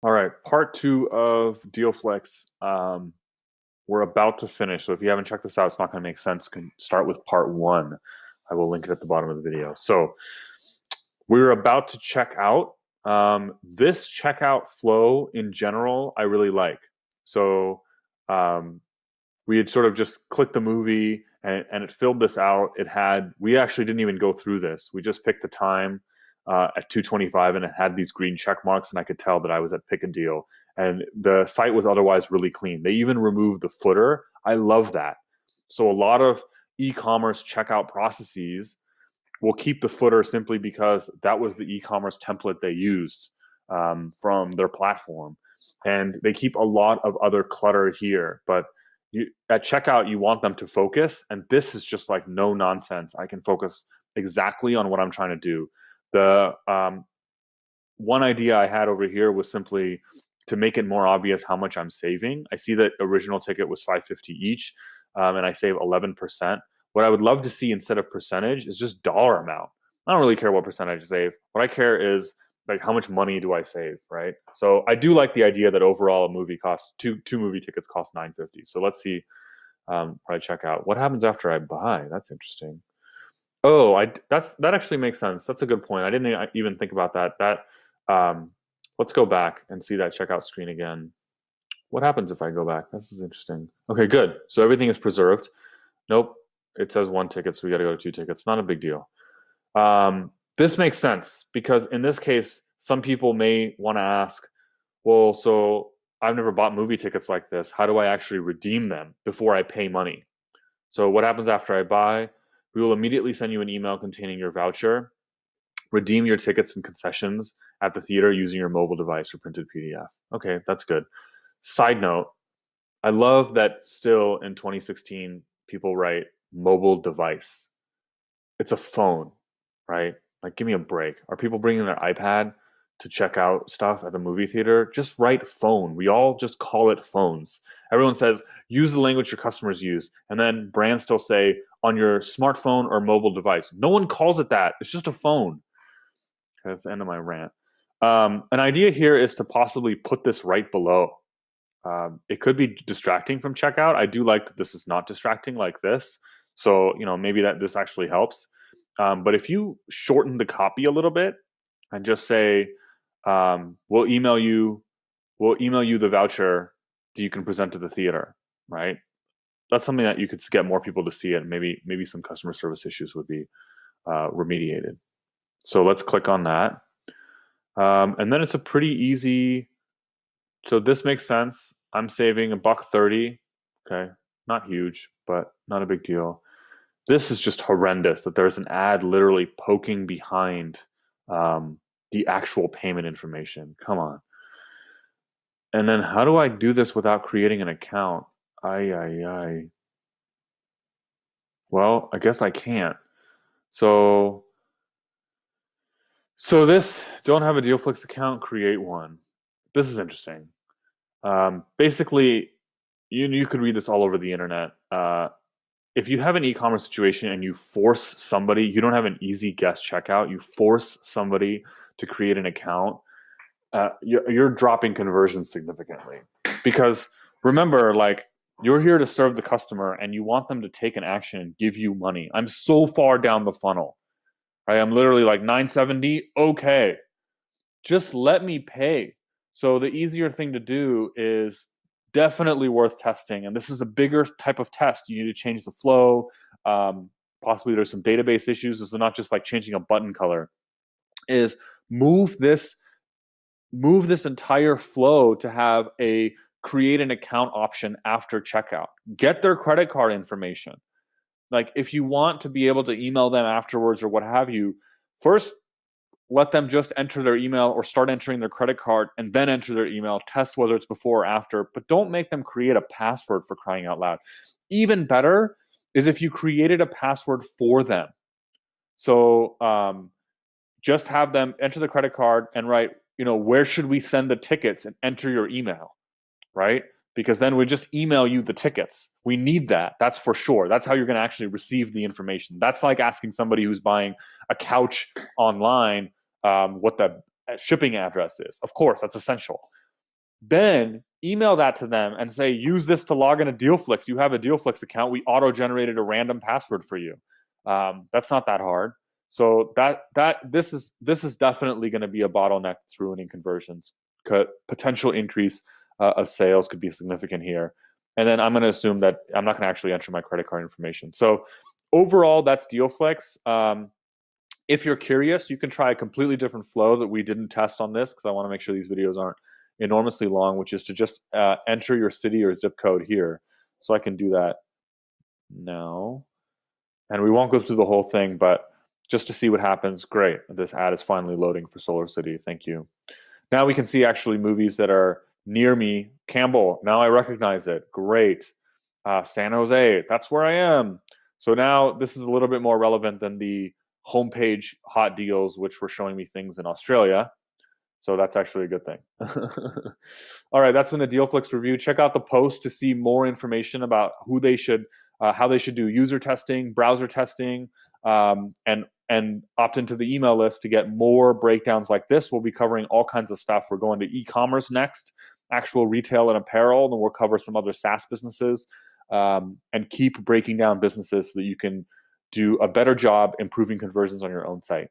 All right, part two of Dealflicks. We're about to finish, so if you haven't checked this out, it's not going to make sense. Can start with part one. I will link it at the bottom of the video. So we're about to check out. This checkout flow in general, I really like. So um, we had sort of just clicked the movie and it filled this out. We actually didn't even go through this. We just picked the time at 2:25 and it had these green check marks and I could tell that I was at Pick a Deal. And the site was otherwise really clean. They even removed the footer. I love that. So a lot of e-commerce checkout processes will keep the footer simply because that was the e-commerce template they used from their platform. And they keep a lot of other clutter here, but at checkout, you want them to focus, and this is just like no nonsense. I can focus exactly on what I'm trying to do. The one idea I had over here was simply to make it more obvious how much I'm saving. I see that original ticket was 550 each, and I save 11%. What I would love to see instead of percentage is just dollar amount. I don't really care what percentage I save. What I care is like how much money do I save, right? So I do like the idea that overall a movie costs two movie tickets cost 950. So let's see what I check out. What happens after I buy? That's interesting. Oh, that actually makes sense. That's a good point. I didn't even think about that. Um, let's go back and see that checkout screen again. What happens if I go back? This is interesting. Okay, good. So everything is preserved. Nope, it says one ticket, so we got to go to two tickets. Not a big deal. This makes sense because in this case, some people may want to ask, well, so I've never bought movie tickets like this. How do I actually redeem them before I pay money? So what happens after I buy? We will immediately send you an email containing your voucher. Redeem your tickets and concessions at the theater using your mobile device or printed PDF. Okay, that's good. Side note, I love that still in 2016, people write mobile device. It's a phone, right? Like, give me a break. Are people bringing their iPad to check out stuff at the movie theater? Just write phone. We all just call it phones. Everyone says, use the language your customers use. And then brands still say, on your smartphone or mobile device. No one calls it that. It's just a phone. That's the end of my rant. An idea here is to possibly put this right below. It could be distracting from checkout. I do like that this is not distracting like this. So, maybe that this actually helps. But if you shorten the copy a little bit and just say, we'll email you the voucher that you can present to the theater, right? That's something that you could get more people to see it. And maybe some customer service issues would be remediated. So let's click on that. And then it's a pretty easy. So this makes sense. I'm saving $1.30. Okay, not huge, but not a big deal. This is just horrendous that there's an ad literally poking behind the actual payment information. Come on. And then how do I do this without creating an account? Ay. Well, I guess I can't. So this, don't have a Dealflix account, create one. This is interesting. Basically, you could read this all over the internet. If you have an e-commerce situation and you force somebody, you don't have an easy guest checkout, you force somebody to create an account, you're dropping conversion significantly. Because remember, like, you're here to serve the customer and you want them to take an action and give you money. I'm so far down the funnel, right? I'm literally like 970. Okay, just let me pay. So the easier thing to do is definitely worth testing. And this is a bigger type of test. You need to change the flow. Possibly there's some database issues. This is not just like changing a button color. Is move this entire flow to have a create an account option after checkout. Get their credit card information. Like, if you want to be able to email them afterwards or what have you, first let them just enter their email or start entering their credit card and then enter their email, test whether it's before or after, but don't make them create a password, for crying out loud. Even better is if you created a password for them. So just have them enter the credit card and write, where should we send the tickets, and enter your email, right? Because then we just email you the tickets. We need that. That's for sure. That's how you're going to actually receive the information. That's like asking somebody who's buying a couch online what the shipping address is. Of course, that's essential. Then email that to them and say, use this to log into Dealflicks. You have a Dealflicks account. We auto-generated a random password for you. That's not that hard. So this is definitely going to be a bottleneck that's ruining conversions. Potential increase of sales could be significant here. And then I'm going to assume that I'm not going to actually enter my credit card information. So overall, that's Dealflicks. If you're curious, you can try a completely different flow that we didn't test on this because I want to make sure these videos aren't enormously long, which is to just enter your city or zip code here. So I can do that now. And we won't go through the whole thing, but just to see what happens, great. This ad is finally loading for Solar City. Thank you. Now we can see actually movies that are near me. Campbell, now I recognize it. Great. San Jose, that's where I am. So now this is a little bit more relevant than the homepage hot deals, which were showing me things in Australia. So that's actually a good thing. All right, that's been the Dealflicks review. Check out the post to see more information about who they should, how they should do user testing, browser testing, and opt into the email list to get more breakdowns like this. We'll be covering all kinds of stuff. We're going to e-commerce next, actual retail and apparel, and then we'll cover some other SaaS businesses, and keep breaking down businesses so that you can do a better job improving conversions on your own site.